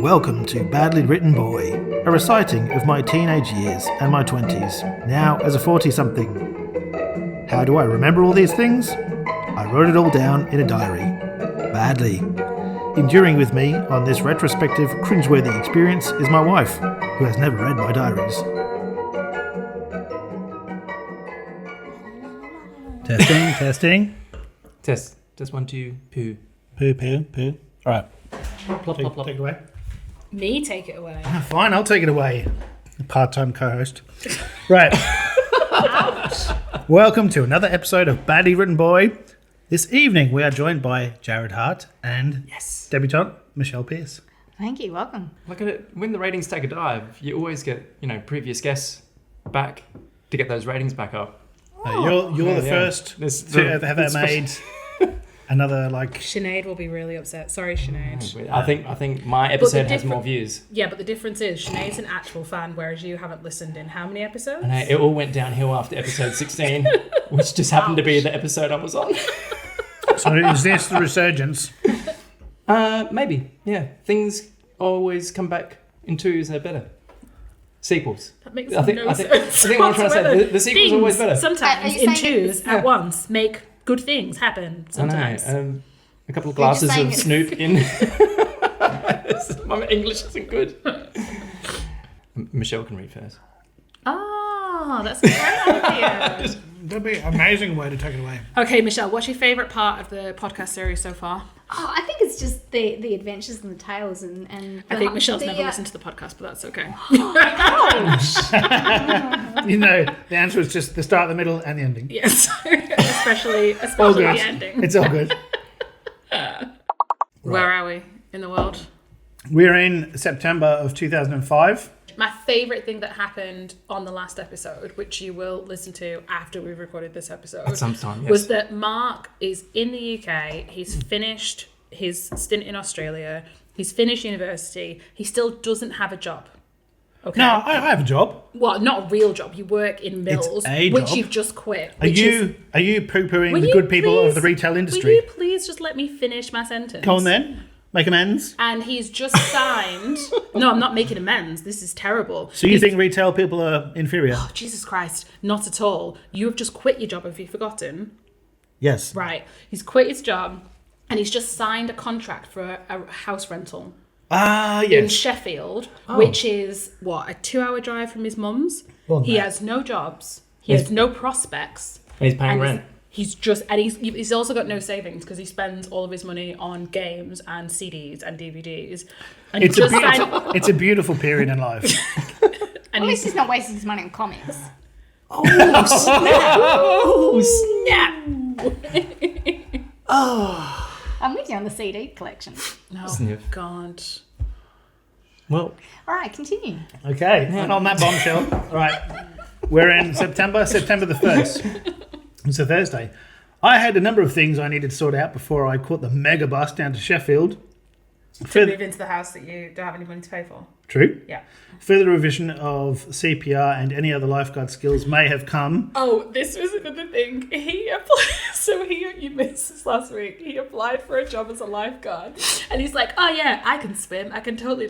Welcome to Badly Written Boy, a reciting of my teenage years and my 20s, now as a 40-something. How do I remember all these things? I wrote it all down in a diary. Badly. Enduring with me on this retrospective, cringeworthy experience is my wife, who has never read my diaries. Testing. Test 1, 2, poo. Poo. All right. Plop. Take it away. Me take it away. Fine, I'll take it away. Part-time co-host. Right. Welcome to another episode of Badly Written Boy. This evening we are joined by Jared Hart and debutante Michelle Pearce. Thank you, welcome. Look at it. When the ratings take a dive, you always get, previous guests back to get those ratings back up. You're the first to have that made. Another Sinead will be really upset. Sorry, Sinead. I think my episode has more views. Yeah, but the difference is Sinead's an actual fan, whereas you haven't listened in how many episodes? And it all went downhill after episode 16, which just happened to be the episode I was on. So is this the resurgence? Maybe. Yeah. Things always come back in twos. They're better. Sequels. That makes no sense. I think what I'm trying to say, the sequels are always better. Sometimes in twos at once make good things happen. Sometimes. I know. A couple of glasses of Snoop in. My English isn't good. Michelle can read first. Oh, that's a great idea. That'd be an amazing way to take it away. Okay, Michelle, what's your favourite part of the podcast series so far? Oh, I think it's just the adventures and the tales and I think Michelle's never listened to the podcast, but that's okay. The answer is just the start, the middle, and the ending. Yes, especially the ending. It's all good. Where are we in the world? We're in September of 2005. My favourite thing that happened on the last episode, which you will listen to after we've recorded this episode, at some time, yes, was that Mark is in the UK. He's finished his stint in Australia. He's finished university. He still doesn't have a job. Okay. No, I have a job. Well, not a real job. You work in mills, which you've just quit. Are you poo-pooing the good people of the retail industry? Will you please just let me finish my sentence? Go on then. Make amends. And he's just signed... No, I'm not making amends. This is terrible. So you think retail people are inferior? Oh, Jesus Christ. Not at all. You have just quit your job. Have you forgotten? Yes. Right. He's quit his job and he's just signed a contract for a house rental. Yes. In Sheffield, which is, a 2-hour drive from his mum's. He has no jobs. He has no prospects. And he's paying rent. He's also got no savings because he spends all of his money on games and CDs and DVDs. And it's a beautiful period in life. At least he's not wasting his money on comics. Oh, snap! I'm with you on the CD collection. Oh, God. Well. All right, continue. Okay, and on that bombshell, all right, we're in September the 1st. It's a Thursday. I had a number of things I needed to sort out before I caught the mega bus down to Sheffield. To move into the house that you don't have any money to pay for. True. Yeah. Further revision of CPR and any other lifeguard skills may have come. Oh, this was another thing. He applied. So you missed this last week. He applied for a job as a lifeguard, and he's like, "Oh yeah, I can swim. I can totally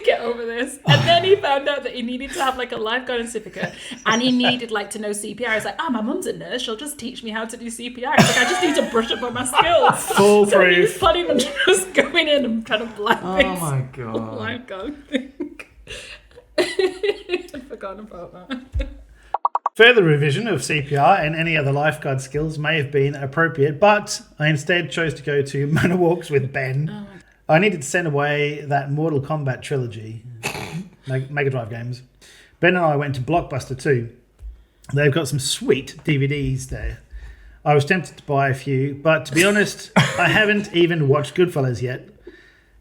get over this." And then he found out that he needed to have a lifeguard certificate, and he needed to know CPR. He's like, "Oh, my mum's a nurse. She'll just teach me how to do CPR." He's like, "I just need to brush up on my skills." Foolproof. So he's planning on just going in and trying to blackface. Oh my God. Lifeguard thing. I'd forgotten about that. Further revision of CPR and any other lifeguard skills may have been appropriate, but I instead chose to go to Manor Walks with Ben. Oh. I needed to send away that Mortal Kombat trilogy, Mega Drive games. Ben and I went to Blockbuster too. They've got some sweet DVDs there. I was tempted to buy a few, but to be honest, I haven't even watched Goodfellas yet.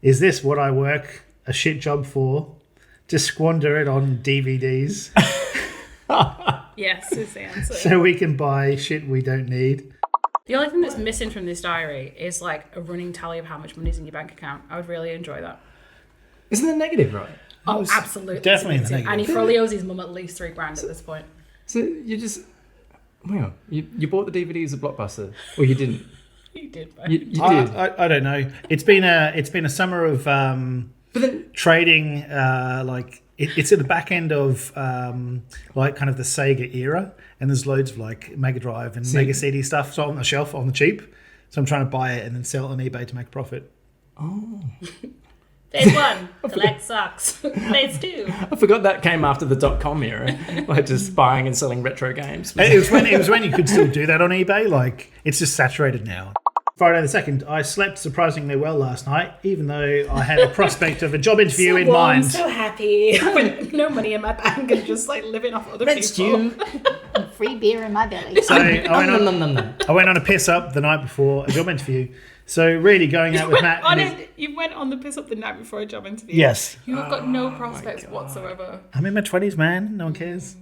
Is this what I work a shit job for? To squander it on DVDs? Yes, is the answer. So we can buy shit we don't need. The only thing that's missing from this diary is a running tally of how much money's in your bank account. I would really enjoy that. Isn't it negative, right? Oh, absolutely. Definitely negative. And he probably owes his mum at least $3,000 at this point. So you just... Well, you bought the DVDs at Blockbuster. Or you didn't? You did, You did. I don't know. It's been a summer of But then, trading, it's at the back end of like kind of the Sega era, and there's loads of like Mega Drive and Mega CD stuff on the shelf on the cheap. So I'm trying to buy it and then sell it on eBay to make a profit. oh, Phase 1, collect socks. Phase 2. I forgot that came after the .com era, like just buying and selling retro games. It was when you could still do that on eBay. Like, it's just saturated now. Friday the 2nd, I slept surprisingly well last night, even though I had a prospect of a job interview in warm, mind. so happy. With no money in my bank and just like living off other people. Free beer in my belly. So I No. went on a piss up the night before a job interview. So really going out with Matt. You went on the piss up the night before a job interview. Yes. You have got no prospects whatsoever. I'm in my 20s, man. No one cares.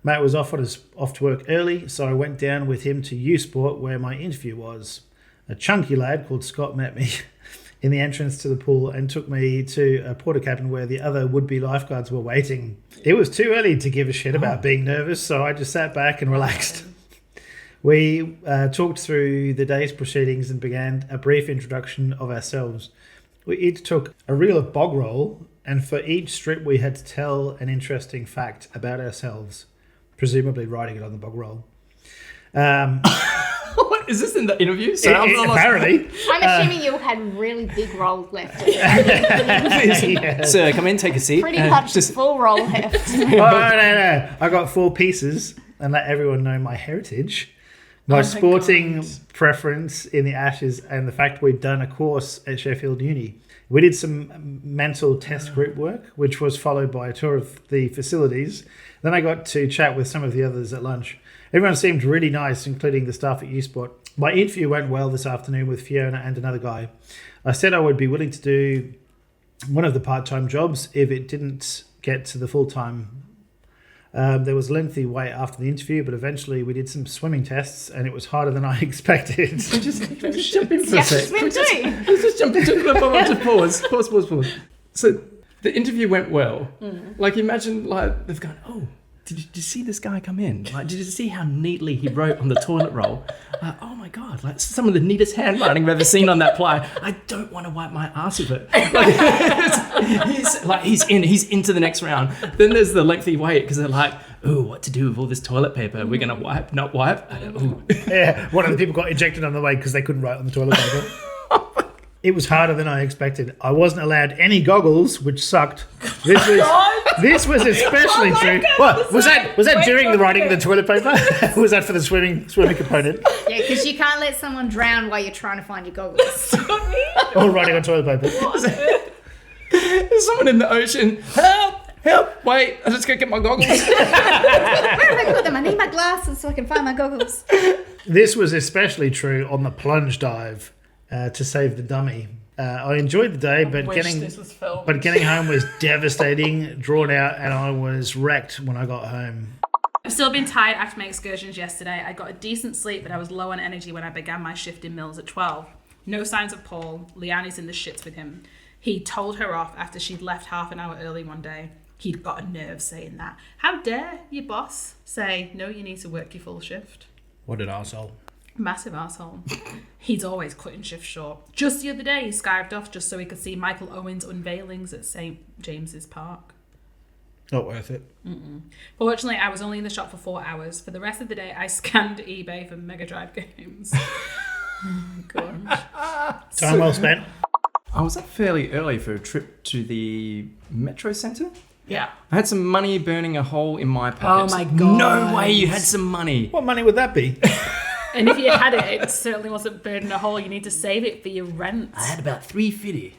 Matt was off to work early, so I went down with him to U Sport where my interview was. A chunky lad called Scott met me in the entrance to the pool and took me to a porta cabin where the other would-be lifeguards were waiting. It was too early to give a shit about being nervous, so I just sat back and relaxed. We talked through the day's proceedings and began a brief introduction of ourselves. We each took a reel of bog roll, and for each strip we had to tell an interesting fact about ourselves, presumably writing it on the bog roll. What is this in the interview? Apparently. I'm assuming you had really big rolls left. Yeah. Sir, come in, take a seat. Pretty much full roll heft. Oh, no. I got 4 pieces and let everyone know my heritage, my sporting preference in the Ashes, and the fact we'd done a course at Sheffield Uni. We did some mental test group work, which was followed by a tour of the facilities. Then I got to chat with some of the others at lunch. Everyone seemed really nice, including the staff at U-Sport. My interview went well this afternoon with Fiona and another guy. I said I would be willing to do one of the part-time jobs if it didn't get to the full-time. There was a lengthy wait after the interview, but eventually we did some swimming tests, and it was harder than I expected. Just jump in for a sec. Swim too. Let's just jump into it. Pause. So the interview went well. Like, imagine, like, they've gone, oh, did you see this guy come in? Like, did you see how neatly he wrote on the toilet roll? Oh my God, like some of the neatest handwriting I've ever seen on that ply. I don't want to wipe my ass with it. Like, he's into the next round. Then there's the lengthy wait because they're like, ooh, what to do with all this toilet paper? We're going to wipe, not wipe? Ooh. Yeah, one of the people got ejected on the way because they couldn't write on the toilet paper. It was harder than I expected. I wasn't allowed any goggles, which sucked. This was especially true. What was that? Was that during the writing of the toilet paper? Was that for the swimming component? Yeah, because you can't let someone drown while you're trying to find your goggles. Or writing on toilet paper. There's someone in the ocean. Help! Wait, I just gotta get my goggles. Where have I put them? I need my glasses so I can find my goggles. This was especially true on the plunge dive to save the dummy. I enjoyed the day, but getting home was devastating, drawn out, and I was wrecked when I got home. I've still been tired after my excursions yesterday. I got a decent sleep, but I was low on energy when I began my shift in Mills at 12. No signs of Paul. Leanne's in the shits with him. He told her off after she'd left half an hour early one day. He'd got a nerve saying that. How dare your boss say, no, you need to work your full shift? What an arsehole. Massive asshole. He's always cutting shifts short. Just the other day, he skived off just so he could see Michael Owen's unveilings at St. James's Park. Not worth it. Fortunately, I was only in the shop for 4 hours. For the rest of the day, I scanned eBay for Mega Drive games. Gosh. Time well spent. I was up fairly early for a trip to the Metro Centre. Yeah. I had some money burning a hole in my pocket. Oh my God. No way you had some money. What money would that be? And if you had it, it certainly wasn't burning a hole. You need to save it for your rent. I had about $3.50.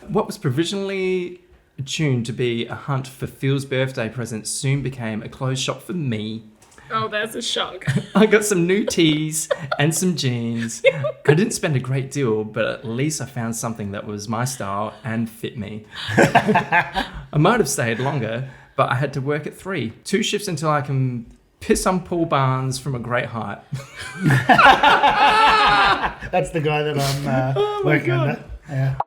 What was provisionally tuned to be a hunt for Phil's birthday present soon became a clothes shop for me. Oh, there's a shock. I got some new tees and some jeans. I didn't spend a great deal, but at least I found something that was my style and fit me. I might have stayed longer, but I had to work at 3. 2 shifts until I can piss on Paul Barnes from a great height. That's the guy that I'm working under. Yeah.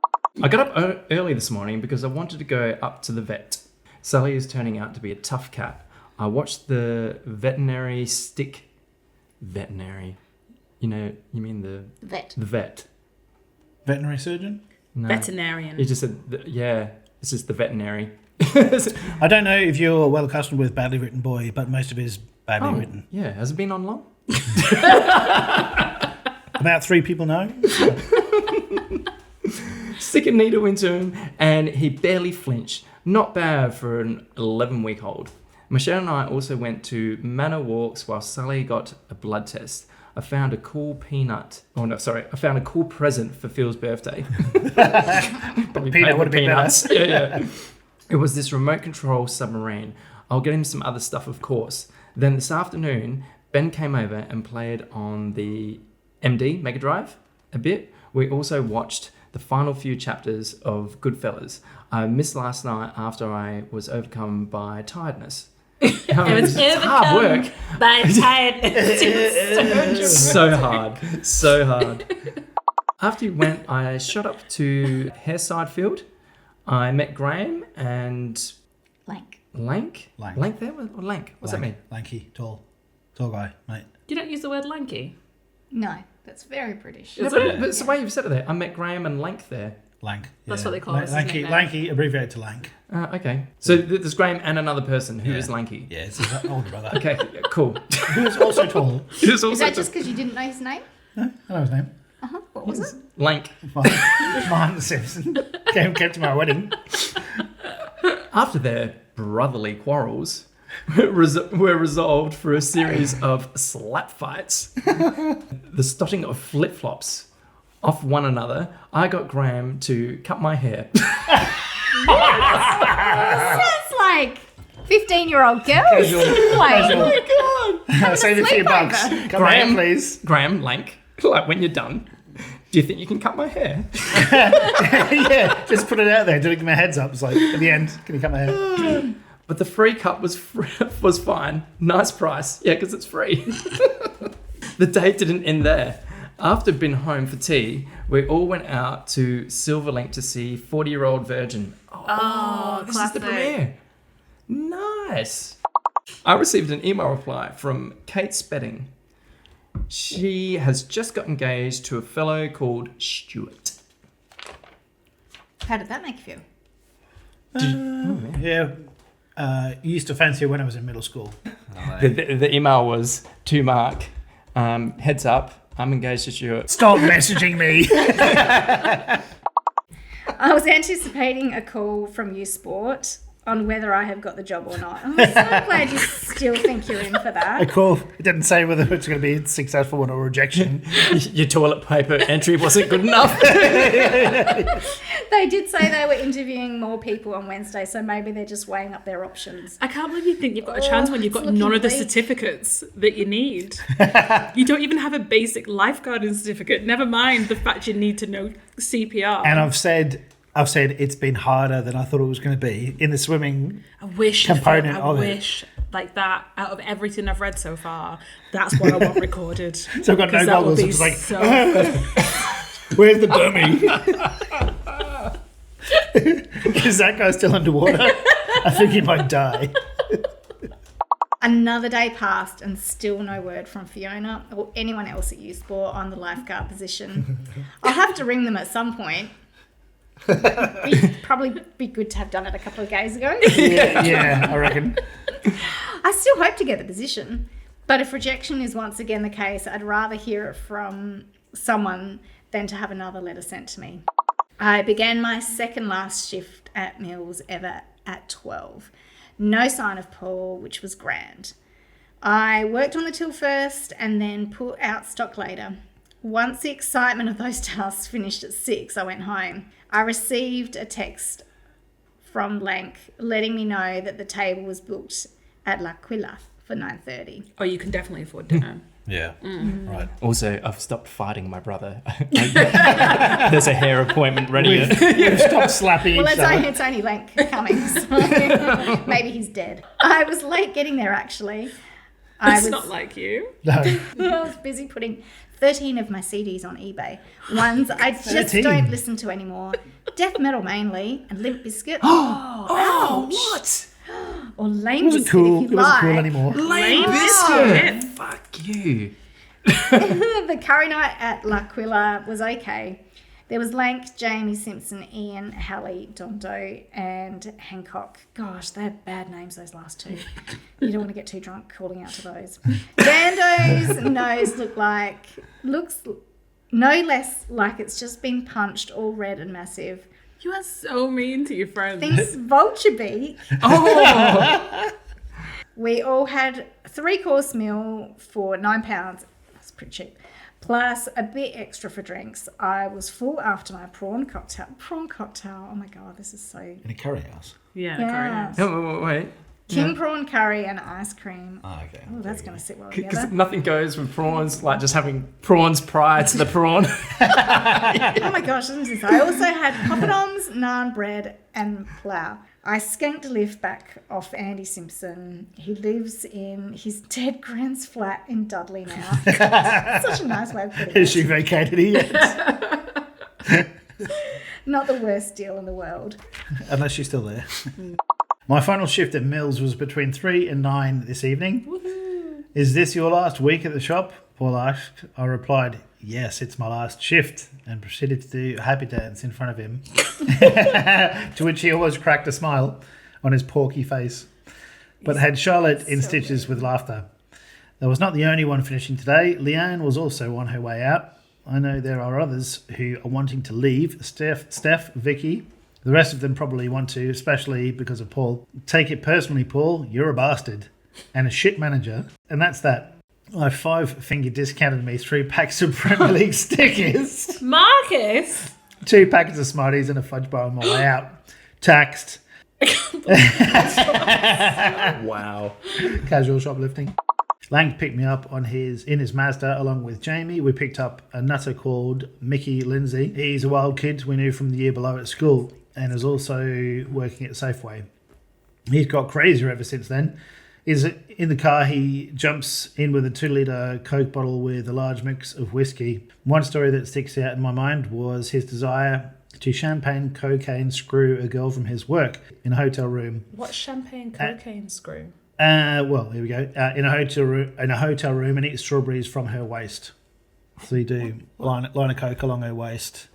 I got up early this morning because I wanted to go up to the vet. Sally is turning out to be a tough cat. I watched the veterinary. You know, you mean the Vet. vet. Veterinary surgeon? No. Veterinarian. You just said, this is the veterinary. I don't know if you're well accustomed with Badly Written Boy, but most of it is badly written. Yeah, has it been on long? About 3 people know. Stick a needle into him, and he barely flinched. Not bad for an 11-week-old. Michelle and I also went to manor walks while Sally got a blood test. I found a cool present for Phil's birthday. Probably Peanut would have been peanuts. Yeah. It was this remote control submarine. I'll get him some other stuff, of course. Then this afternoon, Ben came over and played on the MD Mega Drive a bit. We also watched the final few chapters of Goodfellas. I missed last night after I was overcome by tiredness. It's hard work. By tiredness. So hard. After you went, I shot up to Hairside Field. I met Graham and Lank there? Or Lank? What's that mean? Lanky, tall guy, mate. You don't use the word lanky. No, that's very British. But it's the way you've said it there. I met Graham and Lank there. Lank. That's what they call us. Lanky, abbreviated to Lank. Okay. So there's Graham and another person who is lanky. Yeah, it's his older brother. Okay, cool. Who is also tall. Is that just because you didn't know his name? No, I know his name. What was it? Lank. Martin Simpson. Came to my wedding. After their brotherly quarrels were resolved for a series of slap fights, the stotting of flip-flops off one another, I got Graham to cut my hair. Sounds like 15-year-old girls. Oh my God. Save a few bucks. Come Graham, here, please. Graham, Lank, like when you're done, do you think you can cut my hair? Yeah, just put it out there. Didn't give me a heads up. It's like, at the end, can you cut my hair? But the free cut was fine. Nice price. Yeah, because it's free. The date didn't end there. After being home for tea, we all went out to Silverlink to see 40-Year-Old Virgin. Oh, this classic. is the premiere. Nice. I received an email reply from Kate Spedding. She has just got engaged to a fellow called Stuart. How did that make you feel? Yeah. Used to fancy her when I was in middle school. The email was to Mark, heads up, I'm engaged to Stuart. Stop messaging me. I was anticipating a call from U Sport on whether I have got the job or not. I'm so glad you still think you're in for that. Cool. It didn't say whether it's going to be a successful one or rejection. Your toilet paper entry wasn't good enough. They did say they were interviewing more people on Wednesday, so maybe they're just weighing up their options. I can't believe you think you've got a chance when you've got it's none of the looking bleak. certificates that you need. You don't even have a basic lifeguarding certificate. Never mind the fact you need to know CPR. And I've said it's been harder than I thought it was going to be in the swimming component of it. Like that, out of everything I've read so far, that's what I want recorded. So I've got no 'Cause that would goggles. be It's like, so where's the dummy? Is that guy still underwater? I think he might die. Another day passed and still no word from Fiona or anyone else at U Sport on the lifeguard position. I'll have to ring them at some point. Probably be good to have done it a couple of days ago. Yeah, I reckon. I still hope to get the position, but if rejection is once again the case, I'd rather hear it from someone than to have another letter sent to me. I began my second last shift at Mills ever at 12. No sign of Paul, which was grand. I worked on the till first and then put out stock later. Once the excitement of those tasks finished at 6, I went home. I received a text from Lank letting me know that the table was booked at L'Aquila for 9:30. Oh, you can definitely afford dinner. Yeah, right. Also, I've stopped fighting my brother. There's a hair appointment ready. We've stopped slapping Well, each other. it's only Lank coming, so maybe he's dead. I was late getting there, actually. It's not like you. No. I was busy putting 13 of my CDs on eBay. Ones I just 13? don't listen to anymore. Death metal mainly, and Limp Bizkit. Oh, what? Or It Lame wasn't Bizkit cool. if It you wasn't like. cool anymore. Lame Biscuit. Fuck you. The curry night at L'Aquila was okay. There was Lank, Jamie, Simpson, Ian, Hallie, Dondo, and Hancock. Gosh, they have bad names, those last two. You don't want to get too drunk calling out to those. Dando's nose looks no less like it's just been punched, all red and massive. You are so mean to your friends. Thinks vulture beak. Oh, We all had 3-course meal for £9. That's pretty cheap. Plus a bit extra for drinks. I was full after my prawn cocktail. Prawn cocktail. Oh my God, this is so... In a curry house. Yeah, Yeah. oh, wait. King prawn curry and ice cream. Oh, okay. Oh, that's going to sit well Because together. nothing goes with prawns like just having prawns prior to the prawn. Oh my gosh, listen to this. I also had poppadoms, naan bread, and plough. I skanked a lift back off Andy Simpson. He lives in his dead grand's flat in Dudley now. Such a nice way of putting Has it. she vacated it yet? Not the worst deal in the world. Unless she's still there. My final shift at Mills was between 3 and 9 this evening. Woohoo. Is this your last week at the shop? Paul asked. I replied, yes, it's my last shift, and proceeded to do a happy dance in front of him. To which he always cracked a smile on his porky face, but had Charlotte in stitches with laughter. I was not the only one finishing today. Leanne was also on her way out. I know there are others who are wanting to leave. Steph, Vicky. The rest of them probably want to, especially because of Paul. Take it personally, Paul. You're a bastard and a shit manager. And that's that. I 5-finger discounted me 3 packs of Premier League stickers, Marcus! 2 packets of Smarties and a fudge bar on my way out. Taxed. Wow. Casual shoplifting. Lang picked me up in his Mazda along with Jamie. We picked up a nutter called Mickey Lindsay. He's a wild kid we knew from the year below at school and is also working at Safeway. He's got crazier ever since then. In the car, he jumps in with a 2-litre Coke bottle with a large mix of whiskey. One story that sticks out in my mind was his desire to champagne cocaine screw a girl from his work in a hotel room. What champagne cocaine screw? Well, here we go. In a hotel room and eat strawberries from her waist. So you do line of coke along her waist.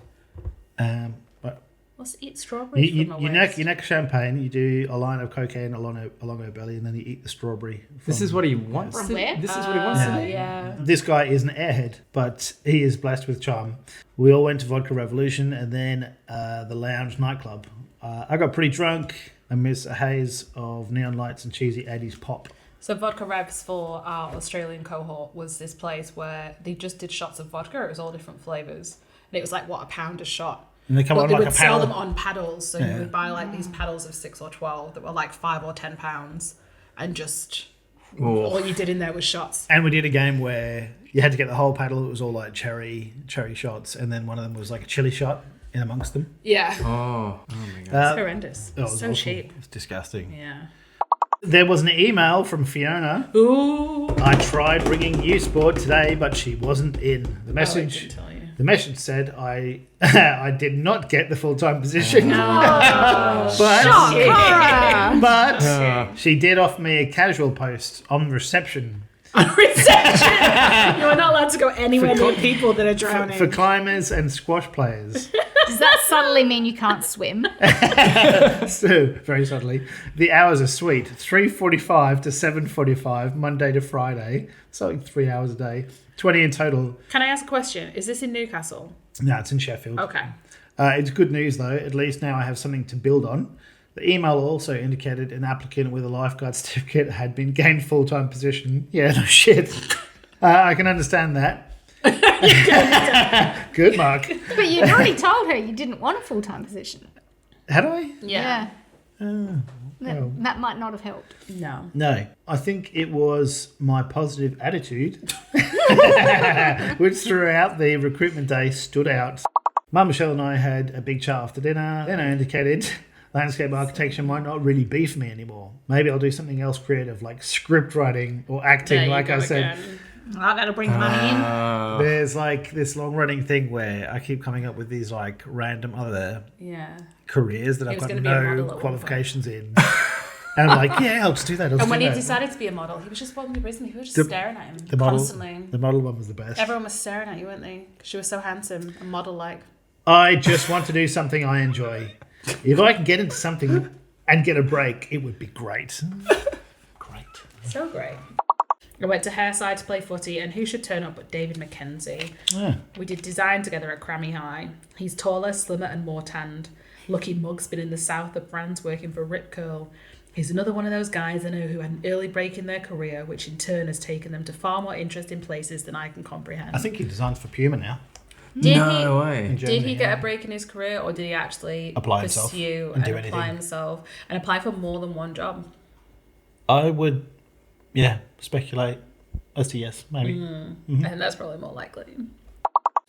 But Let's eat strawberries from my waist. you neck champagne. You do a line of cocaine along her belly, and then you eat the strawberry. This is what he wants From to where? This is what he wants to do. Yeah. This guy is an airhead, but he is blessed with charm. We all went to Vodka Revolution and then the Lounge nightclub. I got pretty drunk amidst a haze of neon lights and cheesy 80s pop. So Vodka Revs for our Australian cohort was this place where they just did shots of vodka. It was all different flavours. And it was like, what, £1 a shot? And they come But on they like would a sell paddle. them on paddles. So Yeah. you would buy like these paddles of 6 or 12 that were like £5 or £10. And just all you did in there was shots. And we did a game where you had to get the whole paddle. It was all like cherry shots. And then one of them was like a chili shot in amongst them. Yeah. Oh my god. It's horrendous. It was So awful. cheap. It's disgusting. Yeah. There was an email from Fiona. Ooh. I tried ringing Youth Sport today, but she wasn't in. The Oh, I message didn't tell you. The message said I did not get the full-time position. Oh, But she did offer me a casual post on reception Reception! You are not allowed to go anywhere near people that are drowning. for climbers and squash players. Does that subtly mean you can't swim? So, very subtly. The hours are sweet. 3:45 to 7:45, Monday to Friday. So like 3 hours a day. 20 in total. Can I ask a question? Is this in Newcastle? No, it's in Sheffield. Okay. It's good news, though. At least now I have something to build on. The email also indicated an applicant with a lifeguard certificate had been gained full-time position. Yeah, no shit. I can understand that. Good, Mark. But you'd already told her you didn't want a full-time position. Had I? Yeah. That might not have helped. No. No. I think it was my positive attitude, which throughout the recruitment day stood out. Mum, Michelle and I had a big chat after dinner. Then I indicated landscape architecture might not really be for me anymore. Maybe I'll do something else creative like script writing or acting, There you like go I said. again. Oh, that'll bring money in. There's like this long running thing where I keep coming up with these like random other Yeah. careers that He I've was got gonna be a model no at one qualifications in. And I'm like, yeah, I'll just do that. And when he decided to be a model, he was just walking to Brisbane. People were just staring at him the model, constantly. the model one was the best. Everyone was staring at you, weren't they? Because she was so handsome and model-like. I just want to do something I enjoy. If I can get into something and get a break, it would be great. Great. So great. I went to Hairside to play footy, and who should turn up but David Mackenzie. Yeah. We did design together at Crammy High. He's taller, slimmer and more tanned. Lucky Mug's been in the south of France working for Rip Curl. He's another one of those guys I know who had an early break in their career, which in turn has taken them to far more interesting places than I can comprehend. I think he designs for Puma now. No way. In Germany, Did he get yeah. a break in his career, or did he actually Apply himself pursue and and do apply anything? himself and apply for more than one job? I would, speculate as to yes, maybe. I think that's probably more likely.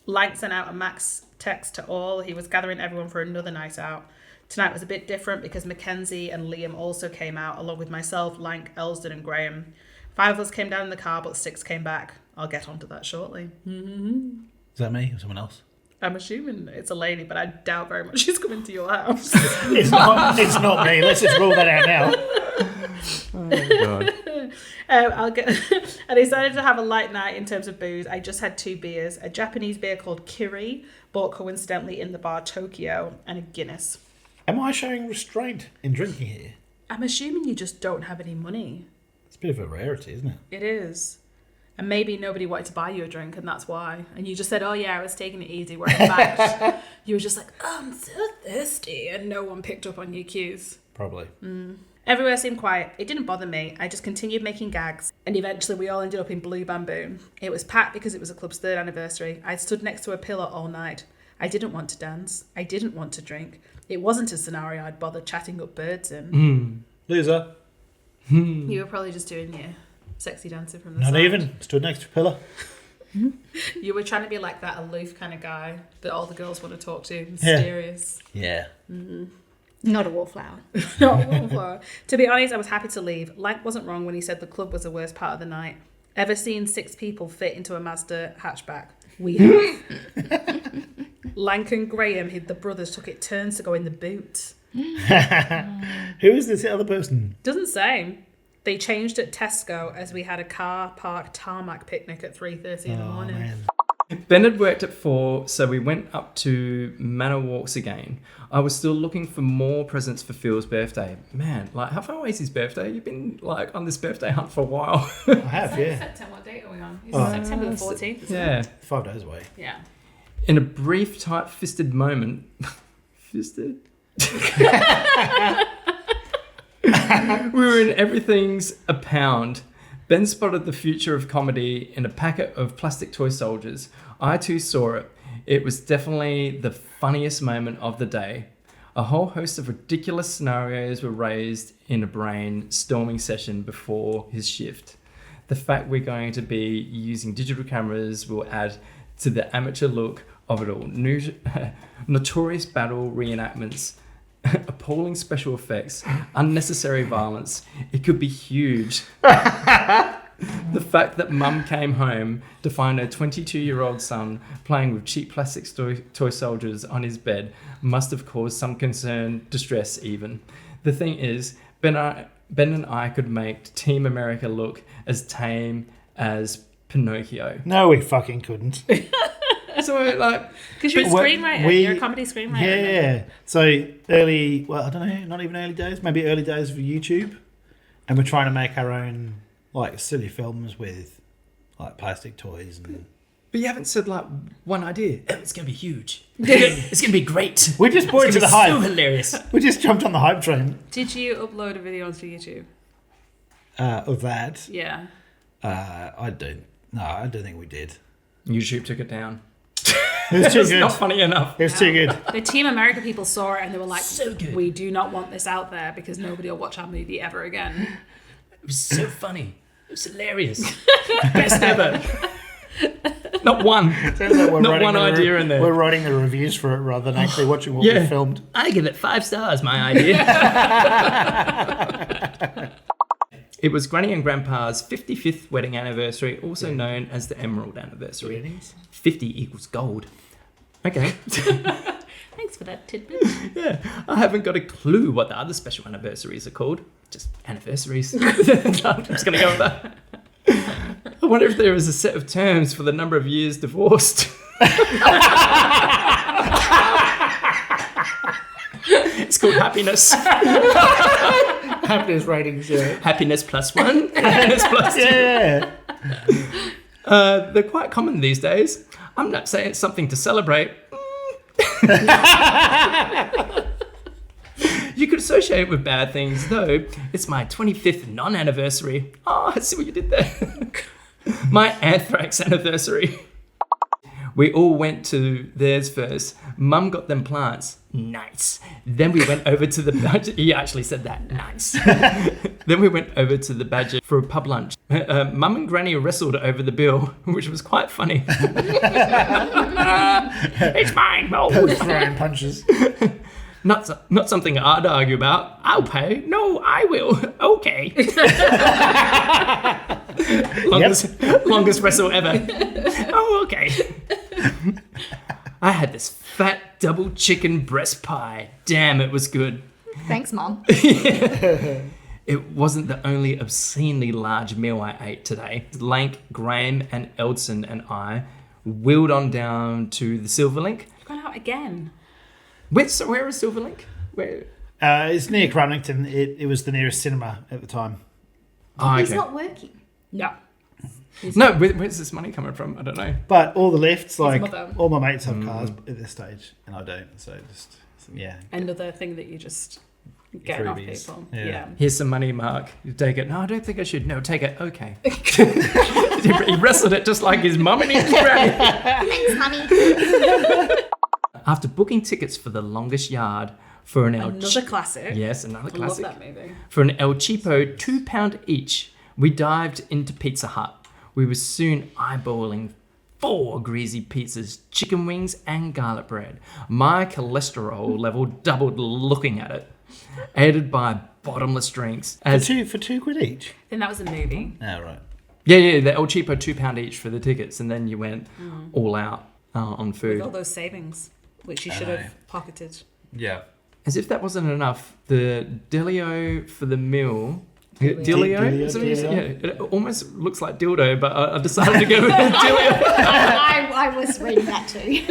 Lank sent out a max text to all. He was gathering everyone for another night out. Tonight was a bit different because Mackenzie and Liam also came out, along with myself, Lank, Elsden and Graham. 5 of us came down in the car, but 6 came back. I'll get onto that shortly. Is that me or someone else? I'm assuming it's a lady, but I doubt very much she's coming to your house. It's not me. Let's just rule that out now. Oh, God. I decided to have a light night in terms of booze. I just had 2 beers, a Japanese beer called Kiri, bought coincidentally in the bar Tokyo, and a Guinness. Am I showing restraint in drinking here? I'm assuming you just don't have any money. It's a bit of a rarity, isn't it? It is. And maybe nobody wanted to buy you a drink, and that's why. And you just said, oh yeah, I was taking it easy, where in fact you were just like, oh, I'm so thirsty, and no one picked up on your cues. Probably. Everywhere seemed quiet. It didn't bother me. I just continued making gags, and eventually we all ended up in Blue Bamboo. It was packed because it was the club's 3rd anniversary. I stood next to a pillar all night. I didn't want to dance. I didn't want to drink. It wasn't a scenario I'd bother chatting up birds in. Loser. You were probably just doing your sexy dancing from the Not side. even. Stood next to a pillar. You were trying to be like that aloof kind of guy that all the girls want to talk to. Mysterious. Yeah. Not a wallflower. Not a wallflower. To be honest, I was happy to leave. Lank wasn't wrong when he said the club was the worst part of the night. Ever seen 6 people fit into a Mazda hatchback? We have. Lank and Graham, the brothers, took it turns to go in the boot. Who is this other person? Doesn't say. They changed at Tesco as we had a car park tarmac picnic at 3:30 in the morning. Man. Ben had worked at 4, so we went up to Manor Walks again. I was still looking for more presents for Phil's birthday. Man, like, how far away is his birthday? You've been, like, on this birthday hunt for a while. I have, yeah. September, what date are we on? It's September the 14th, isn't it? Yeah. 5 days away. Yeah. In a brief, tight-fisted moment... Fisted? We were in Everything's a Pound. Ben spotted the future of comedy in a packet of plastic toy soldiers. I too saw it. It was definitely the funniest moment of the day. A whole host of ridiculous scenarios were raised in a brainstorming session before his shift. The fact we're going to be using digital cameras will add to the amateur look of it all. Notorious battle reenactments, appalling special effects, unnecessary violence. It could be huge. The fact that Mum came home to find her 22-year-old son playing with cheap plastic toy soldiers on his bed must have caused some concern, distress even. The thing is, Ben and I could make Team America look as tame as Pinocchio. No, we fucking couldn't. So, like... Because you're a screenwriter. You're a comedy screenwriter. Yeah. So early, well, I don't know, not even early days, maybe early days of YouTube. And we're trying to make our own, like, silly films with, like, plastic toys. But you haven't said, like, one idea. Oh, it's going to be huge. It's going to be great. We just brought it to the hype. So hilarious. We just jumped on the hype train Did you upload a video onto YouTube? of that. Yeah. I don't think we did. YouTube took it down. It was too It's good. not funny enough. It was too good. The Team America people saw it and they were like, So good. we do not want this out there because nobody will watch our movie ever again. It was so funny. It was hilarious. Best ever. Not one. Sounds like we're Not writing one the idea in there. We're writing the reviews for it rather than actually watching what we filmed. I give it 5 stars, my idea. It was Granny and Grandpa's 55th wedding anniversary, also known as the Emerald Anniversary. Weddings? 50 equals gold. Okay. Thanks for that tidbit. Yeah. I haven't got a clue what the other special anniversaries are called. Just anniversaries. I'm just going to go with that. I wonder if there is a set of terms for the number of years divorced. It's called happiness. Happiness ratings, yeah. Happiness +1, happiness +2. Yeah. They're quite common these days. I'm not saying it's something to celebrate. You could associate it with bad things, though. It's my 25th non-anniversary. Oh, I see what you did there. My anthrax anniversary. We all went to theirs first. Mum got them plants. Nice. Then we went over to the Badger. He actually said that. Nice. Then we went over to the Badger for a pub lunch. Mum and Granny wrestled over the bill, which was quite funny. It's mine, Mo. Throwing punches. Not something I'd argue about. I'll pay. No, I will. Okay. Longest wrestle ever. Oh, okay. I had this fat double chicken breast pie. Damn, it was good. Thanks, Mom. It wasn't the only obscenely large meal I ate today. Lank, Graham, and Eldson and I wheeled on down to the Silverlink. Gone out again. Where is Silverlink? Where? It's near Crummington. It was the nearest cinema at the time. Oh, He's okay. not working. No. No, where's this money coming from? I don't know. But all the lifts, like mother. all my mates have cars at this stage, and I don't. So just yeah. Another thing that you just get off Freebies. people. Yeah. Yeah. Here's some money, Mark. You take it. No, I don't think I should. No, take it. Okay. He wrestled it just like his mum and his granny. Thanks, Mummy. After booking tickets for the longest yard for an Another classic. Yes, another I love classic. that movie. For an El Cheapo £2 each, we dived into Pizza Hut. We were soon eyeballing 4 greasy pizzas, chicken wings, and garlic bread. My cholesterol level doubled looking at it, aided by bottomless drinks. For £2 each. I think that was a movie. Oh right. Yeah, the El Cheapo £2 each for the tickets, and then you went all out on With food. all those savings, which you should have pocketed. Yeah. As if that wasn't enough, the Delio for the meal. Delio. Delio? Is that what you said? Yeah, it almost looks like dildo, but I decided to go with Delio. I was reading that too.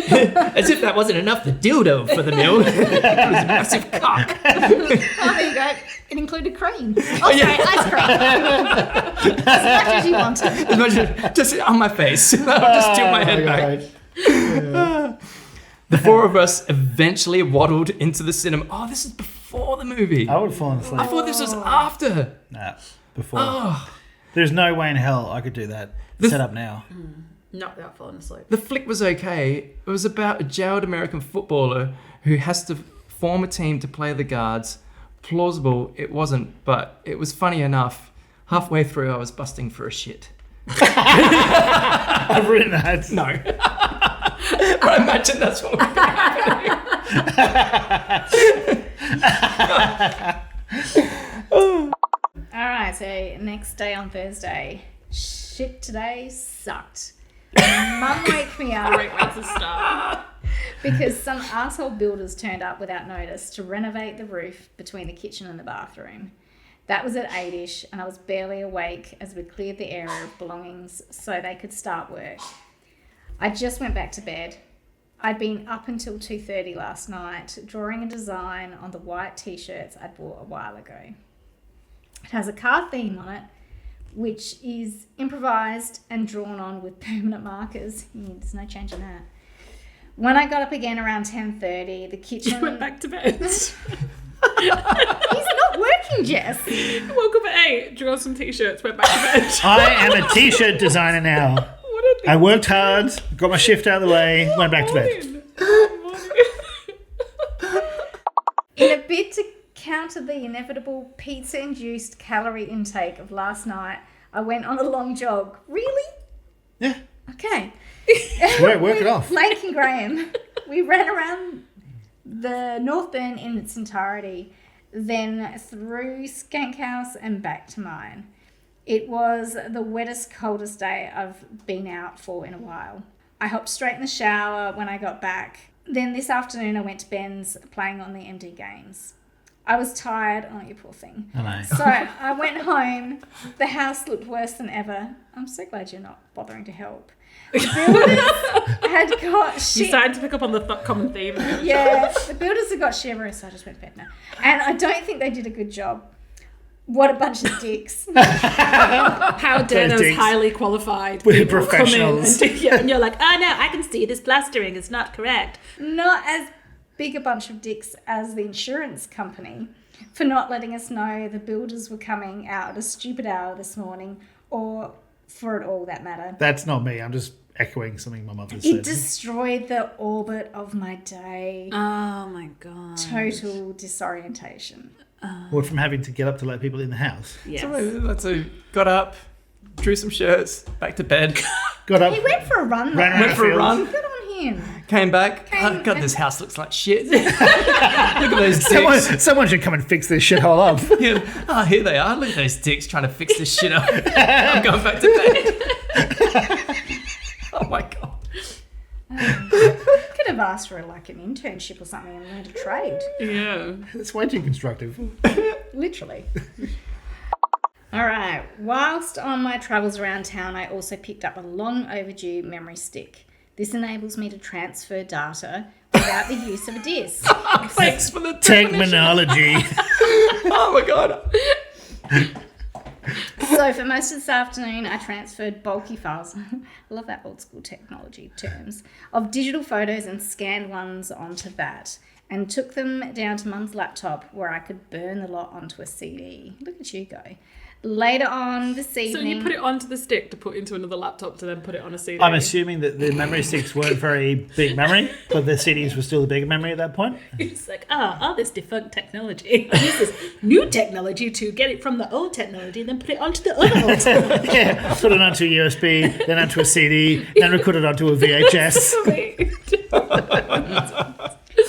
As if that wasn't enough, the dildo for the meal. It was a massive cock. Oh, there you go. It included cream. Oh, sorry, ice cream. As much as you wanted. As much as, just on my face. I'll just tilt my head back. The 4 of us eventually waddled into the cinema. Oh, this is before the movie. I would have fallen asleep. I thought this was after. Nah, before. Oh. There's no way in hell I could do that. Set up now. Not without falling asleep. The flick was okay. It was about a jailed American footballer who has to form a team to play the guards. Plausible, it wasn't, but it was funny enough. Halfway through, I was busting for a shit. I've written that. No. I imagine that's what we're Alright, so next day on Thursday. Shit today sucked. Mum waked me up Great way to start. because some arsehole builders turned up without notice to renovate the roof between the kitchen and the bathroom. That was at 8ish, and I was barely awake as we cleared the area of belongings so they could start work. I just went back to bed. I'd been up until 2:30 last night, drawing a design on the white t-shirts I'd bought a while ago. It has a car theme on it, which is improvised and drawn on with permanent markers. There's no change in that. When I got up again around 10:30, the kitchen... You went back to bed. He's not working, Jess. Woke up at 8, drew on some t-shirts, went back to bed. I am a t-shirt designer now. What a I worked hard, got my shift out of the way, went back to bed. In a bid to counter the inevitable pizza-induced calorie intake of last night, I went on a long jog. Really? Yeah. Okay. Work it off. Lake and Graham. We ran around the North Burn in its entirety, then through Skank House and back to mine. It was the wettest, coldest day I've been out for in a while. I hopped straight in the shower when I got back. Then this afternoon I went to Ben's playing on the MD games. I was tired. Oh, you poor thing. I know. So I went home. The house looked worse than ever. I'm so glad you're not bothering to help. The builders had got You shit. started to pick up on the common theme. Yeah, the builders have got shivering, so I just went to bed now. And I don't think they did a good job. What a bunch of dicks. How dare Those those dicks. highly qualified We're people professionals. come in and you're like, oh no, I can see this plastering is not correct. Not as big a bunch of dicks as the insurance company for not letting us know the builders were coming out at a stupid hour this morning, or for it all that matter. That's not me. I'm just echoing something my mother It said. destroyed the orbit of my day. Oh my god. Total disorientation. What, from having to get up to let people in the house? Yes. So got up, drew some shirts, back to bed, Got up, He went for a run, though. ran around went the for a field. run, Good on him. came back. Oh, God, this house looks like shit. Look at those dicks. Someone should come and fix this shithole up. Yeah. Oh, here they are. Look at those dicks trying to fix this shit up. I'm going back to bed. Oh my God. Could have asked for like an internship or something and learned a trade. Yeah. It's way too constructive. Literally. All right. Whilst on my travels around town, I also picked up a long overdue memory stick. This enables me to transfer data without the use of a disk. Thanks for the Technology. Oh my God. So for most of this afternoon, I transferred bulky files. I love that old school technology terms of digital photos and scanned ones onto that, and took them down to Mum's laptop where I could burn the lot onto a CD. Look at you go. Later on this So evening, you put it onto the stick to put into another laptop to then put it on a CD. I'm assuming that the memory sticks weren't very big memory, but the CDs were still a bigger memory at that point. It's like, all this defunct technology. I use this new technology to get it from the old technology and then put it onto the other old technology. Yeah, put it onto a USB, then onto a CD, then record it onto a VHS.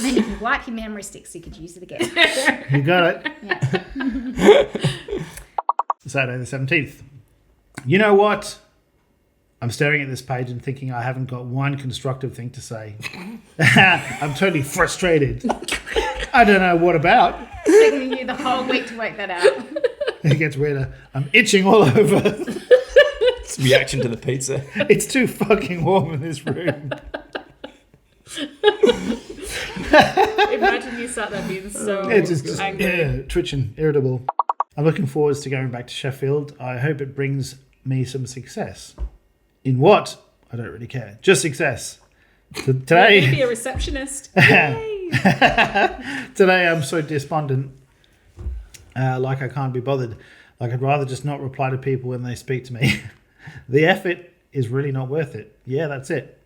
then you can wipe your memory stick so you could use it again. You got it. Yeah. Saturday the 17th. You know what? I'm staring at this page and thinking I haven't got one constructive thing to say. I'm totally frustrated. I don't know what about. Taking you the whole week to work that out. It gets weirder. I'm itching all over. It's reaction to the pizza. It's too fucking warm in this room. Imagine you sat there being so It's just angry. yeah, twitching, irritable. I'm looking forward to going back to Sheffield. I hope it brings me some success. In what? I don't really care. Just success. Today, Maybe a receptionist. Yay. today I'm so despondent. Like I can't be bothered. Like I'd rather just not reply to people when they speak to me. The effort is really not worth it. Yeah, that's it.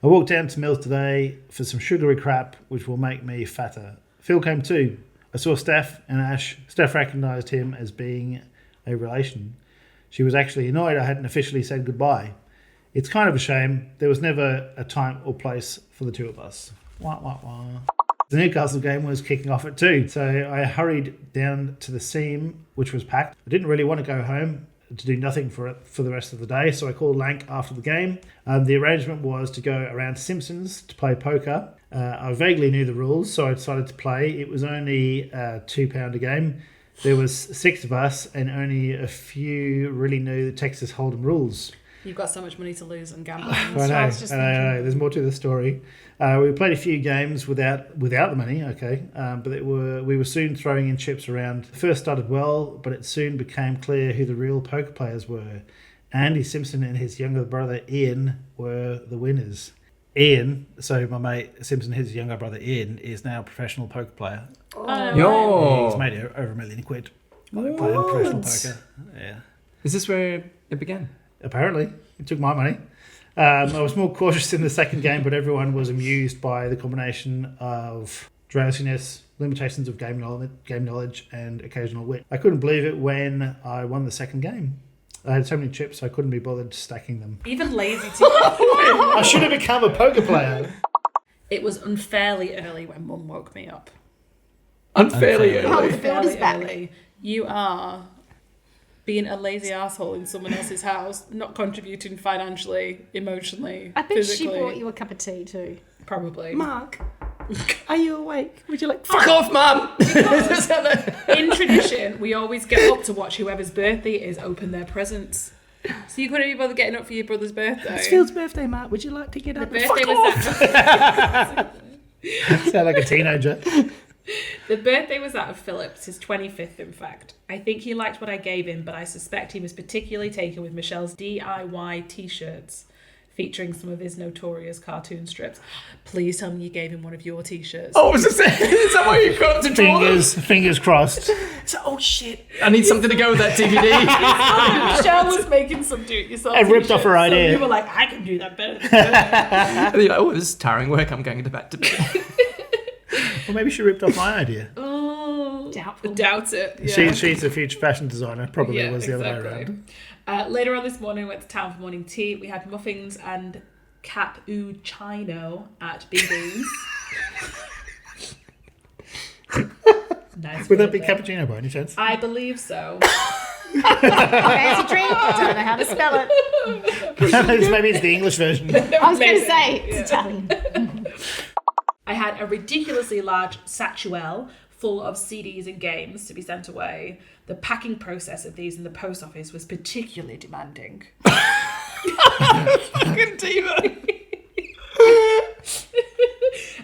I walked down to Mills today for some sugary crap, which will make me fatter. Phil came too. I saw Steph and Ash. Steph recognised him as being a relation. She was actually annoyed I hadn't officially said goodbye. It's kind of a shame. There was never a time or place for the two of us. Wah, wah, wah. The Newcastle game was kicking off at 2, so I hurried down to the seam, which was packed. I didn't really want to go home to do nothing for the rest of the day, so I called Lank after the game. The arrangement was to go around Simpsons to play poker. I vaguely knew the rules, so I decided to play. It was only £2 a game. There was 6 of us, and only a few really knew the Texas Hold'em rules. You've got so much money to lose on gambling. I what I know, was just I know. There's more to the story. We played a few games without the money, okay, but we were soon throwing in chips around. The first started well, but it soon became clear who the real poker players were. Andy Simpson and his younger brother Ian were the winners. Ian, so my mate Simpson, his younger brother Ian, is now a professional poker player. Yo. He's made over £1 million playing professional poker. Yeah. Is this where it began? Apparently, it took my money. I was more cautious in the second game, but everyone was amused by the combination of drowsiness, limitations of game knowledge, and occasional wit. I couldn't believe it when I won the second game. I had so many chips, I couldn't be bothered stacking them. Even lazy too. I should have become a poker player. It was unfairly early when Mum woke me up. Unfairly Unfairly. early. Oh, Phil is back. Early. You are being a lazy asshole in someone else's house, not contributing financially, emotionally, I bet physically. she bought you a cup of tea too. Probably. Mark, are you awake? Would you like... Fuck off, Mum! In tradition, we always get up to watch whoever's birthday it is open their presents. So you couldn't even bother getting up for your brother's birthday? It's Phil's birthday, Matt. Would you like to get The up? birthday was at Sound like a teenager. The birthday was that of Phillips, his 25th, in fact. I think he liked what I gave him, but I suspect he was particularly taken with Michelle's DIY t-shirts featuring some of his notorious cartoon strips. Please tell me you gave him one of your t-shirts. Oh, is that what you got to draw them? Fingers crossed. So, oh shit! I need something to go with that DVD. Michelle was making some do-it-yourself I ripped off her t-shirts, idea. So you were like, I can do that better than you. And you're like, oh, this is tiring work. I'm going back to bed. Or maybe she ripped off my idea. Oh, Doubtful. Doubt it. Yeah. She's a future fashion designer. Probably was the other way around. Later on this morning, we went to town for morning tea. We had muffins and cappuccino at BB's. Nice. Would that be there. cappuccino by any chance? I believe so. Fancy drink. Don't know how to spell it. Maybe it's the English version. I was going to Maybe. say it's Italian. I had a ridiculously large satchel full of CDs and games to be sent away. The packing process of these in the post office was particularly demanding. Fucking diva.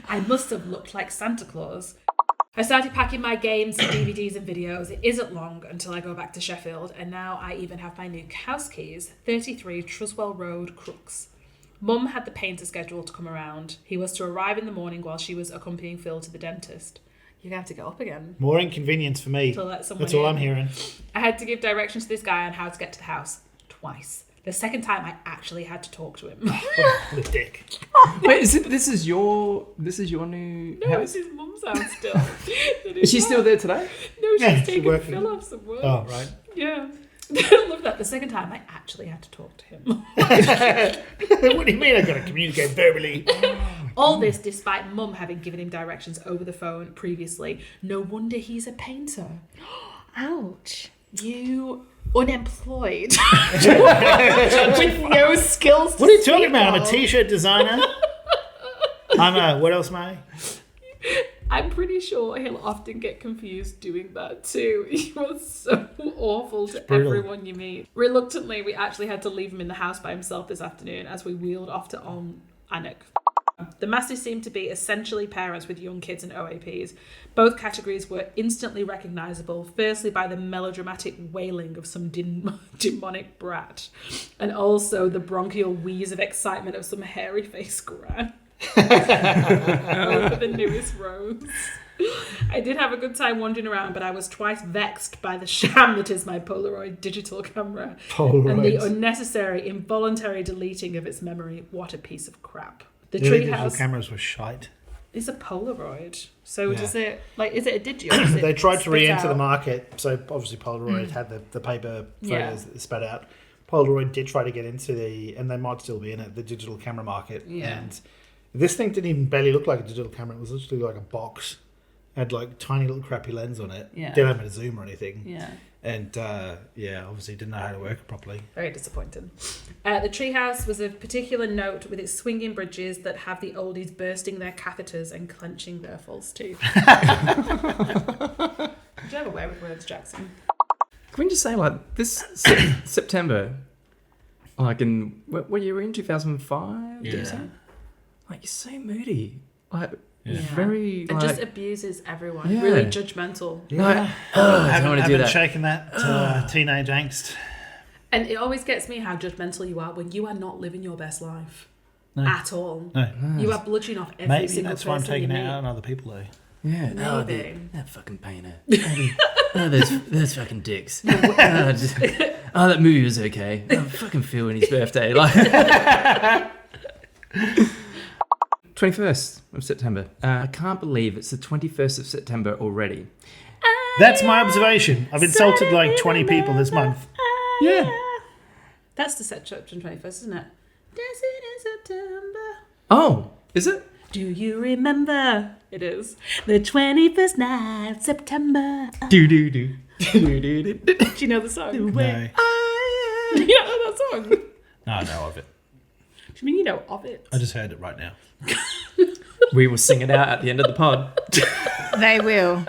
I must have looked like Santa Claus. I started packing my games, DVDs and videos. It isn't long until I go back to Sheffield, and now I even have my new house keys, 33 Truswell Road, Crooks. Mum had the painter scheduled to come around. He was to arrive in the morning while she was accompanying Phil to the dentist. You're going to have to get up again. More inconvenience for me. To let someone That's all in. I'm hearing. I had to give directions to this guy on how to get to the house twice. The second time I actually had to talk to him. What a dick. Wait, this is your new No, house? it's his mum's house still. Is she still there today? No, she's Yeah, she's taking working. Phil off some work. Oh, right. Yeah. I love that. The second time I actually had to talk to him. What do you mean I've got to communicate verbally? All this despite Mum having given him directions over the phone previously. No wonder he's a painter. Ouch. You unemployed with no skills to What are you talking speak about? I'm a of. t-shirt designer. What else, May? I'm pretty sure he'll often get confused doing that too. He was so awful to brutal. everyone you meet. Reluctantly, we actually had to leave him in the house by himself this afternoon as we wheeled off to Anuck. The Masters seemed to be essentially parents with young kids and OAPs. Both categories were instantly recognisable, firstly by the melodramatic wailing of some demonic brat, and also the bronchial wheeze of excitement of some hairy-faced gran. Over the newest rose. I did have a good time wandering around, but I was twice vexed by the sham that is my Polaroid digital camera and the Polaroids. unnecessary, involuntary deleting of its memory. What a piece of crap. The The digital treehouse cameras were shite. is a Polaroid. So Yeah. is it a digi? Or is it They tried to spit re-enter the out? market, so obviously Polaroid had the paper photos Yeah. that they spat out. Polaroid did try to get into and they might still be in it, the digital camera market. Yeah. And this thing didn't even barely look like a digital camera. It was literally like a box. It had like tiny little crappy lens on it. Yeah. Didn't have a zoom or anything. Yeah. And obviously didn't know how to work it properly. Very disappointing. The treehouse was of particular note with its swinging bridges that have the oldies bursting their catheters and clenching their false teeth. Did you have a way with words, Jackson? Can we just say, like, this September, like in, what year were we in? 2005? Yeah. Did you say? Like, you're so moody. Like, Yeah. very, It like... just abuses everyone. Yeah. Really judgmental. Like, I I haven't, don't want to do haven't that. shaken that teenage angst. And it always gets me how judgmental you are when you are not living your best life. No. At all. No. You are bludgeoning off every Maybe single that's why I'm person taking you it meet. out on other people though. Yeah. Oh, Maybe. that fucking painter. Oh, those fucking dicks. That movie was okay. Oh, fucking Phil and his birthday. Like 21st of September. I can't believe it's the 21st of September already. That's my observation. I've insulted like 20 people this month. Yeah. That's the September 21st, isn't it? Dancing in September. Oh, is it? Do you remember? It is. The 21st night of September. Do do do. Do do do. Do you know the song? No. You don't know that song? Do No, I know of it. you mean you know of it? I just heard it right now. We will sing it out at the end of the pod. They will.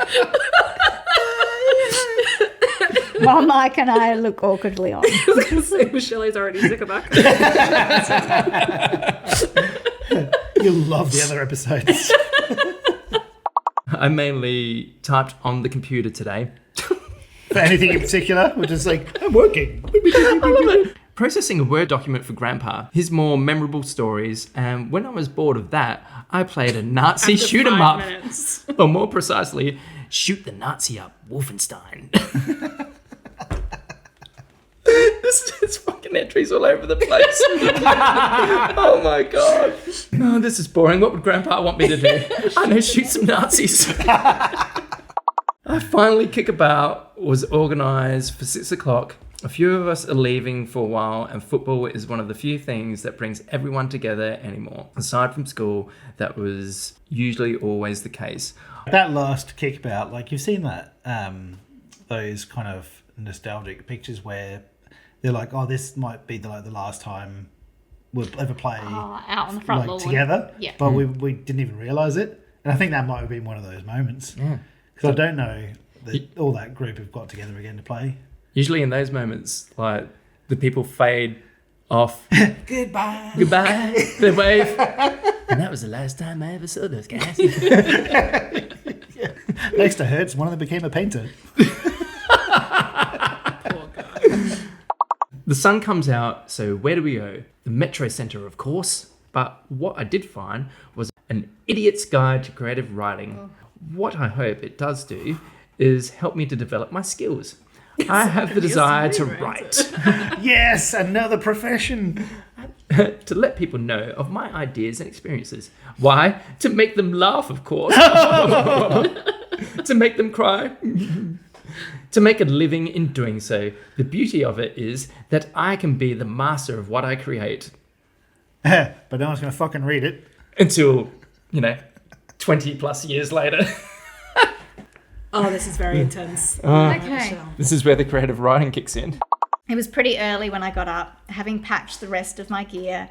while Mike and I look awkwardly on. I was going to say, Michelle's already sick of that. You'll love the other episodes. I mainly typed on the computer today. For anything in particular, we're just like, I'm working. I love it. Processing a Word document for Grandpa, his more memorable stories, and when I was bored of that, I played a Nazi After shoot 'em 5 up. minutes. Or more precisely, shoot the Nazi up, Wolfenstein. There's fucking entries all over the place. Oh my god. Oh, this is boring. What would Grandpa want me to do? I know, shoot some Nazis. I finally Kickabout was organised for 6 o'clock. A few of us are leaving for a while, and football is one of the few things that brings everyone together anymore. Aside from school, that was usually always the case. That last Kickabout, like you've seen that, those kind of nostalgic pictures where they're like, oh, this might be the last time we'll ever play Out on the front lawn. together. Yeah. But we didn't even realise it. And I think that might have been one of those moments. Yeah. Because I don't know that all that group have got together again to play. Usually in those moments, like, the people fade off. Goodbye. They wave. And that was the last time I ever saw those guys. Next to Hertz, one of them became a painter. Poor guy. The sun comes out, so where do we go? The Metro Centre, of course. But what I did find was an idiot's guide to creative writing. What I hope it does do is help me to develop my skills. I have the desire to write, Yes, another profession. to let people know of my ideas and experiences. Why? To make them laugh, of course. To make them cry. To make a living in doing so. The beauty of it is that I can be the master of what I create. But no one's going to fucking read it. Until, 20 plus years later. Oh, this is very intense. Okay. This is where the creative writing kicks in. It was pretty early when I got up, having packed the rest of my gear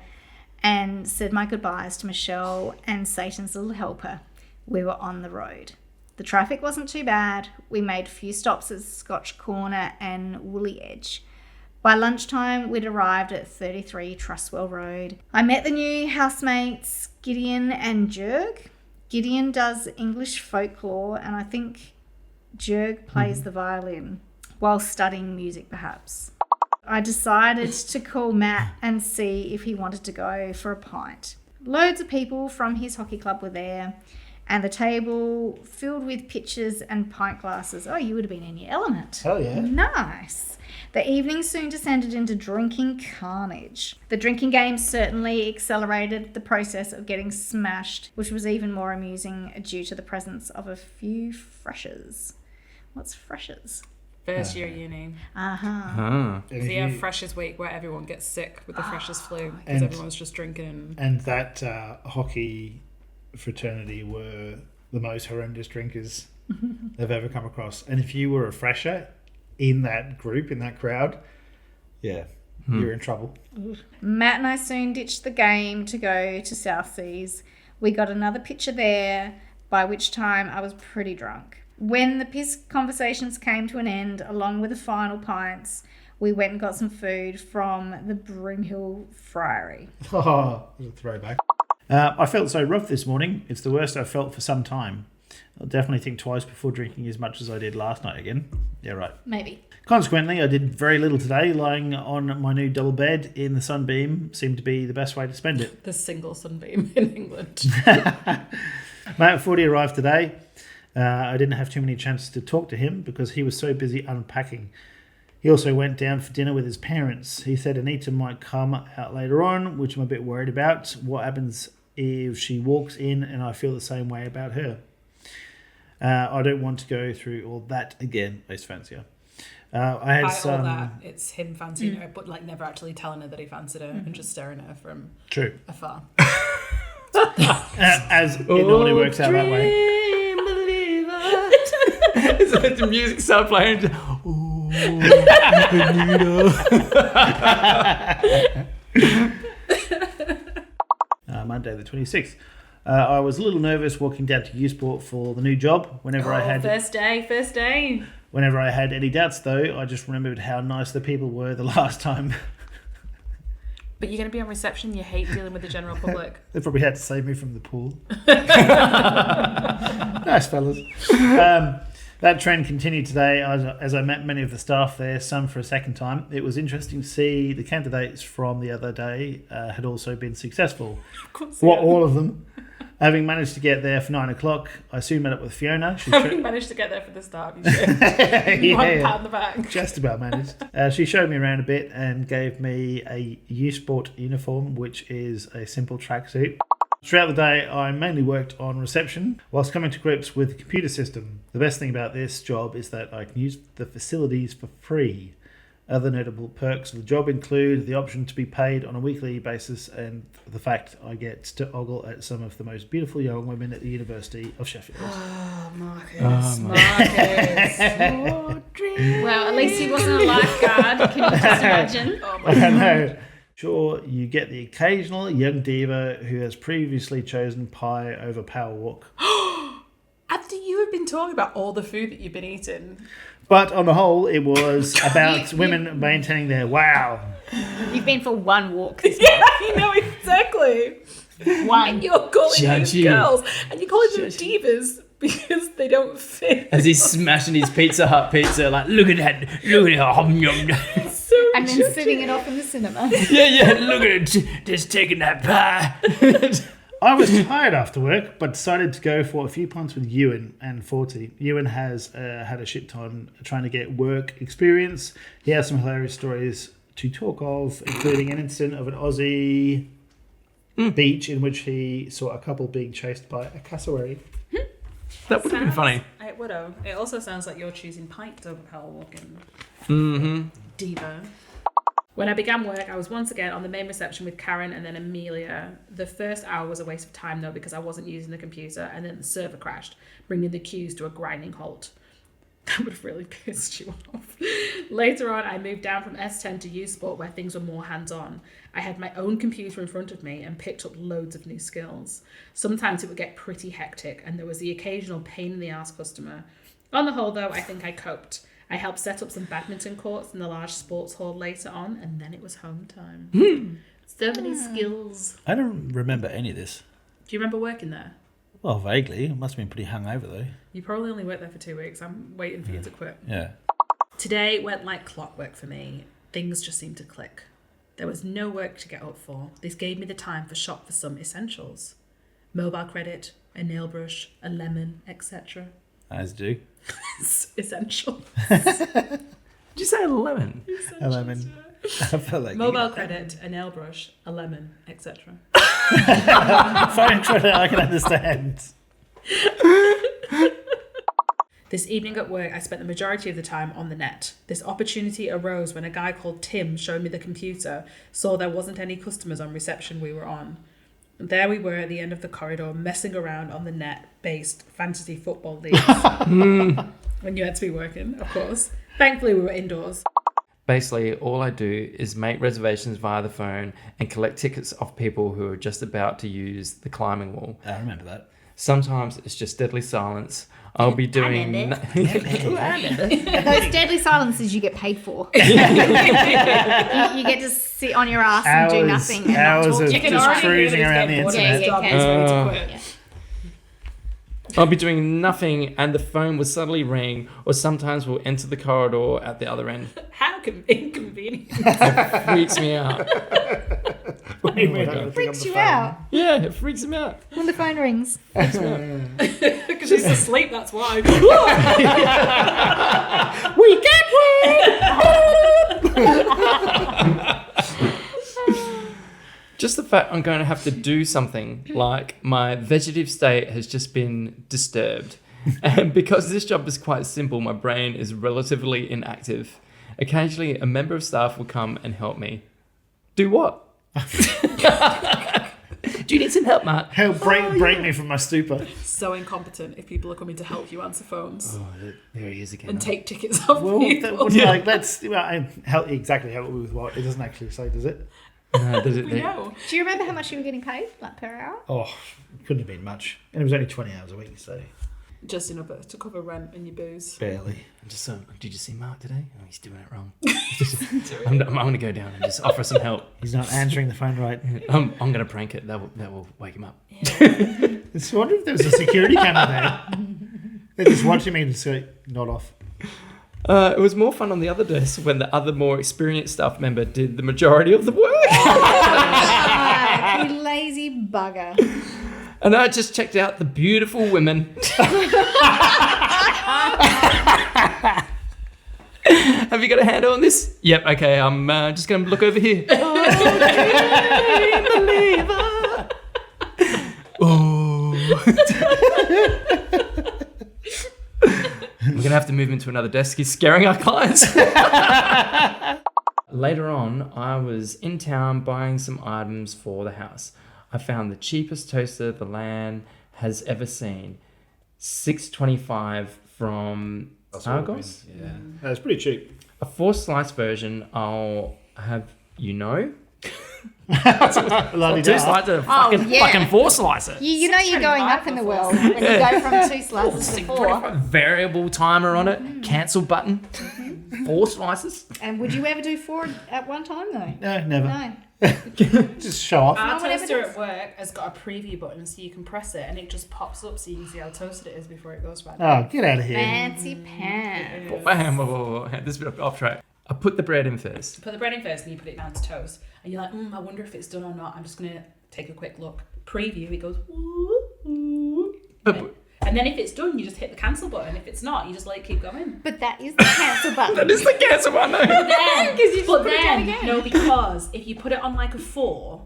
and said my goodbyes to Michelle and Satan's little helper. We were on the road. The traffic wasn't too bad. We made a few stops at Scotch Corner and Woolly Edge. By lunchtime, we'd arrived at 33 Trustwell Road. I met the new housemates, Gideon and Jurg. Gideon does English folklore, and I think Jurg plays the violin while studying music, perhaps. I decided to call Matt and see if he wanted to go for a pint. Loads of people from his hockey club were there, and the table filled with pitchers and pint glasses. Oh, you would have been in your element. Hell yeah. Nice. The evening soon descended into drinking carnage. The drinking game certainly accelerated the process of getting smashed, which was even more amusing due to the presence of a few freshers. What's freshers? First year uni. Ah. So yeah, Freshers Week where everyone gets sick with the Freshers flu because And- everyone's just drinking. And that hockey fraternity were the most horrendous drinkers they've ever come across. And if you were a fresher in that group, in that crowd, you're in trouble. Matt and I soon ditched the game to go to South Seas. We got another picture there, by which time I was pretty drunk. When the piss conversations came to an end, along with the final pints, we went and got some food from the Broomhill Friary. Oh, a throwback. I felt so rough this morning. It's the worst I've felt for some time. I'll definitely think twice before drinking as much as I did last night again. Yeah, right. Maybe. Consequently, I did very little today. Lying on my new double bed in the sunbeam seemed to be the best way to spend it. The single sunbeam in England. Matt 40 arrived today. I didn't have too many chances to talk to him because he was so busy unpacking. He also went down for dinner with his parents. He said Anita might come out later on, which I'm a bit worried about. What happens if she walks in and I feel the same way about her? I don't want to go through all that again. Ace fancier. I had By some. all that, it's him fancying her, but like never actually telling her that he fancied her and just staring at her from True. afar. As it normally works out that way. So the music started playing. Ooh, Monday the 26th. I was a little nervous walking down to Usport for the new job. Whenever I had First day. Whenever I had any doubts, though, I just remembered how nice the people were the last time. But you're going to be on reception. You hate dealing with the general public. They probably had to save me from the pool. Nice fellas. That trend continued today as I met many of the staff there, some for a second time. It was interesting to see the candidates from the other day had also been successful. Of course, Well, all of them. Having managed to get there for 9 o'clock, I soon met up with Fiona. Having managed to get there for the start, you should. One pat on the back. Just about managed. She showed me around a bit and gave me a U-Sport uniform, which is a simple tracksuit. Throughout the day, I mainly worked on reception whilst coming to grips with the computer system. The best thing about this job is that I can use the facilities for free. Other notable perks of the job include the option to be paid on a weekly basis and the fact I get to ogle at some of the most beautiful young women at the University of Sheffield. Oh, Marcus. Marcus. Well, at least he wasn't a lifeguard. Can you just imagine? Oh, my I God. know. Sure, you get the occasional young diva who has previously chosen pie over power walk. After you have been talking about all the food that you've been eating. But on the whole, it was about women maintaining their wow. You've been for one walk this Yeah, you know exactly. one. And you're calling these Judgy. girls. And you're calling them divas because they don't fit. As he's smashing his Pizza Hut pizza, like, look at that, hum yum. So And then judgy. sitting it off in the cinema. Yeah, look at it, just taking that pie. I was tired after work, but decided to go for a few pints with Ewan and 40. Ewan has had a shit time trying to get work experience. He has some hilarious stories to talk of, including an incident of an Aussie beach in which he saw a couple being chased by a cassowary. That would have been funny. It would have. It also sounds like you're choosing pints over power walking. Mm-hmm. Diva. When I began work, I was once again on the main reception with Karen and then Amelia. The first hour was a waste of time though because I wasn't using the computer and then the server crashed, bringing the queues to a grinding halt. That would have really pissed you off. Later on, I moved down from S10 to U-Sport where things were more hands-on. I had my own computer in front of me and picked up loads of new skills. Sometimes it would get pretty hectic and there was the occasional pain in the ass customer. On the whole though, I think I coped. I helped set up some badminton courts in the large sports hall later on, and then it was home time. So many skills. I don't remember any of this. Do you remember working there? Well, vaguely. It must have been pretty hungover, though. You probably only worked there for 2 weeks. I'm waiting for you to quit. Yeah. Today went like clockwork for me. Things just seemed to click. There was no work to get up for. This gave me the time to shop for some essentials. Mobile credit, a nail brush, a lemon, etc. As do. Essential. Did you say a lemon? A lemon. I felt like Mobile credit, a nail brush, a lemon, etc. phone credit, I can understand. This evening at work, I spent the majority of the time on the net. This opportunity arose when a guy called Tim showed me the computer, saw there wasn't any customers on reception we were on. There we were at the end of the corridor, messing around on the net-based fantasy football leagues. When you had to be working, of course. Thankfully, we were indoors. Basically, all I do is make reservations via the phone and collect tickets off people who are just about to use the climbing wall. I remember that. Sometimes it's just deadly silence. I'll be doing... Those deadly silences you get paid for. you get to sit on your ass and do nothing. And Hours not talk. of You can just already cruising hear that around the he's getting bored of internet. his job Yeah, and he's ready to yeah. quit. Yeah. I'll be doing nothing and the phone will suddenly ring, or sometimes we'll enter the corridor at the other end. How inconvenient. It freaks me out. What do you mean? I don't think Freaks I'm the you phone. out Yeah, it freaks me out. when the phone rings. Because he's asleep, that's why. We get one! Just the fact I'm going to have to do something, like my vegetative state has just been disturbed. And because this job is quite simple, my brain is relatively inactive. Occasionally, a member of staff will come and help me. Do what? Do you need some help, Matt? Help break me from my stupor. So incompetent if people are coming to help you answer phones There he is again. and take tickets off Well, people. like, let's help exactly help with what? It doesn't actually say, does it? No, does it? We know. Do you remember how much you were getting paid, like per hour? Oh, couldn't have been much. And it was only 20 hours a week, so. Just enough to cover rent and your booze. Barely. Just did you see Mark today? Oh, he's doing it wrong. I'm going to go down and just offer some help. He's not answering the phone right. I'm going to prank it. That will wake him up. I just wonder if there was a security camera there. They're just watching me and just go, nod off. It was more fun on the other desk when the other more experienced staff member did the majority of the work. You lazy bugger. And I just checked out the beautiful women. Have you got a handle on this? Yep, okay, I'm just going to look over here. Oh. We're going to have to move him to another desk. He's scaring our clients. Later on, I was in town buying some items for the house. I found the cheapest toaster the land has ever seen. $6.25 from Argos. Yeah. That's pretty cheap. A 4-slice version, I'll have you know. Bloody Two hell. slices, yeah. fucking 4-slicer. You know you're going up in the world when you go from 2 slices to 4. Variable timer on it, cancel button, 4 slices. And would you ever do 4 at one time though? No, never. No. Just show off. Our No one ever toaster does. at work has got a preview button, so you can press it and it just pops up so you can see how toasted it is before it goes right. Oh, get out of here. Fancy pants. Whoa. This is a bit off track. I put the bread in first. Put the bread in first and you put it down to toast. And you're like, I wonder if it's done or not. I'm just going to take a quick look. Preview, it goes, woo. And then if it's done, you just hit the cancel button. If it's not, you just let it keep going. But that is the cancel button. That is the cancel one. But then, Because you just put it down again. no, because if you put it on like a 4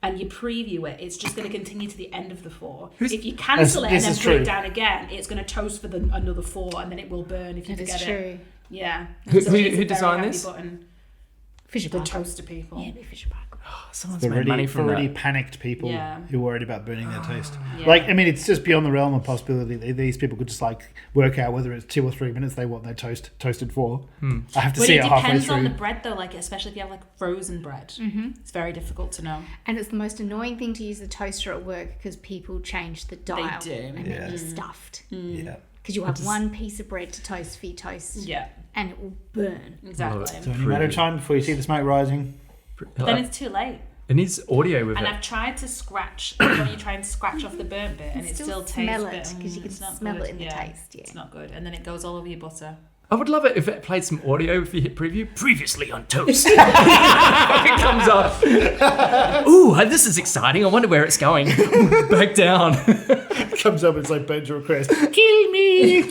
and you preview it, it's just going to continue to the end of the 4. If you cancel it and This then is put true. it down again, it's going to toast for another 4 and then it will burn if you That is forget it. true. Yeah. Who So it's a very designed handy this? Button. Fisher The Parker. toaster people. Yeah, Fisher Parker. Someone's For made money already, from that. panicked people Yeah. who are worried about burning their toast. Yeah. Like, I mean, it's just beyond the realm of possibility. These people could just like work out whether it's 2 or 3 minutes they want their toast toasted for. I have to But see it it halfway depends on the through. bread though, like especially if you have like frozen bread. Mm-hmm. It's very difficult to know. And it's the most annoying thing to use the toaster at work because people change the dial. do. And Yeah. then you're stuffed. Yeah. Because you'll have one piece of bread to toast for your toast. Yeah, And it will burn. exactly. So only a matter of time before you see the smoke rising. Then it's too late. It needs audio with And it. I've tried to scratch when you try and scratch off the burnt bit, and You it still still smell tastes it, 'cause you can it's not smell good. it in the taste, yeah. It's not good, and then it goes all over your butter. I would love it if it played some audio if you hit preview. Previously on Toast. It comes up. Ooh, this is exciting. I wonder where it's going. Back down. Comes up, it's like burnt to request. Kill me!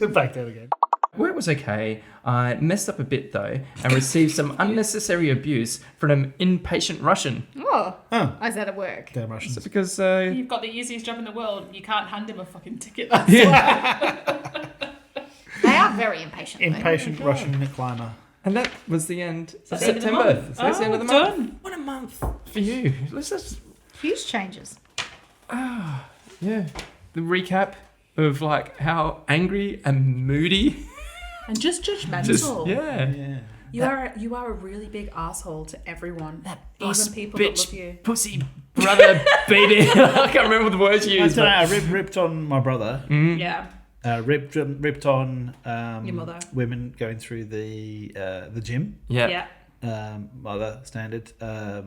Back down again. Work was okay. I messed up a bit though and received some unnecessary abuse from an impatient Russian. Oh. Oh. I was that at work. Damn Russians. Because You've got the easiest job in the world. You can't hand him a fucking ticket. That's why. They are very impatient. though. Impatient Russian climber. and that was the end of That's the end of the September. month. So that's the end of the Oh, month. done. What a month for you. Let's just Huge changes. yeah. The recap of like how angry and moody. And just judgmental. Just yeah. Yeah. You are a really big asshole to everyone. Boss, Even people bitch, that love you. pussy, brother, baby. I can't remember the words you I used. don't know, But I ripped on my brother. Yeah. Ripped on Your mother. women going through the gym. yeah. Yeah. Mother standard.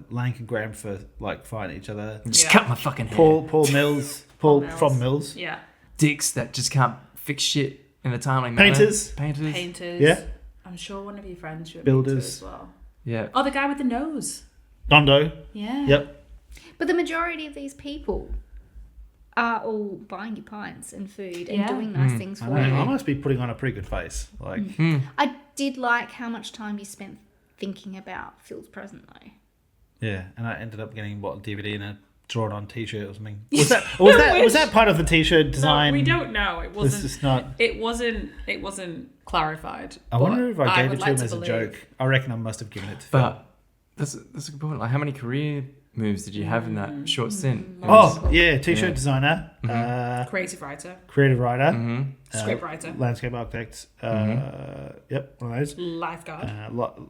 Lank and Graham for like fighting each other. Just Yeah. cut my fucking hair. Paul Mills. Paul Mills. from Mills. Yeah. Dicks that just can't fix shit in a timely manner. Painters. Painters. Yeah. I'm sure one of your friends should Builders. as well. Yeah. Oh, the guy with the nose. Dondo. Yeah. Yep. But the majority of these people are all buying you pints and food and Yeah. doing nice things I for know. you. I must be putting on a pretty good face. Like, I did like how much time you spent thinking about Phil's present though. yeah. And I ended up getting what, a DVD and a drawn on T-shirt or something. Was that part of the T-shirt design? No, we don't know. It It's wasn't. just not. It wasn't clarified. I wonder if I gave would it to him like as a believe. joke. I reckon I must have given it to Phil. But that's a good point. Like, how many career moves did you have in that short stint? It Oh, was- yeah. T-shirt Yeah. designer. Creative writer, Creative writer. script writer, Landscape architect. Yep, one of those. lifeguard.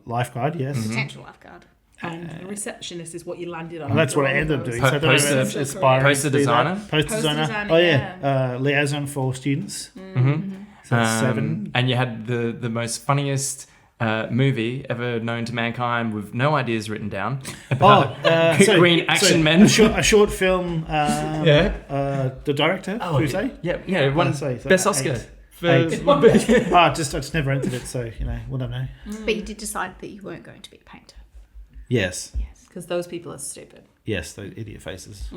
Lifeguard, yes. Potential lifeguard. And the receptionist is what you landed on. Well, that's what I ended up doing. So I don't know if Poster- it's aspiring poster to do that. designer? Poster designer. designer, Oh yeah. Liaison for students. Mm-hmm. So that's 7. And you had the most funniest movie ever known to mankind with no ideas written down about green action men. A short film. Yeah. The director. Oh, who say? Yeah, one so best Oscar. 8. For, I just never entered it, so we'll never know. But you did decide that you weren't going to be a painter. Yes. Yes, because those people are stupid. Yes, those idiot faces.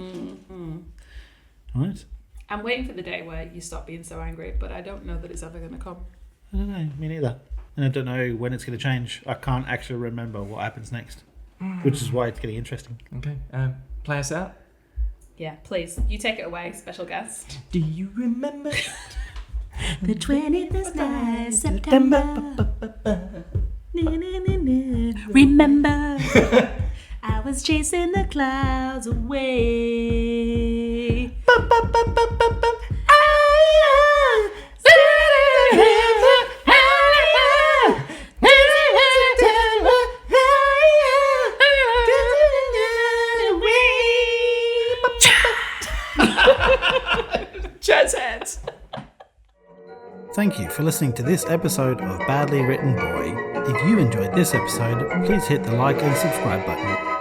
Right. I'm waiting for the day where you stop being so angry, but I don't know that it's ever going to come. I don't know. Me neither. And I don't know when it's going to change. I can't actually remember what happens next, which is why it's getting interesting. Okay, play us out. Yeah, please. You take it away, special guest. Do you remember The 20th night, September. Remember, I was chasing the clouds away. Jazz hands. Thank you for listening to this episode of Badly Written Boy. If you enjoyed this episode, please hit the like and subscribe button.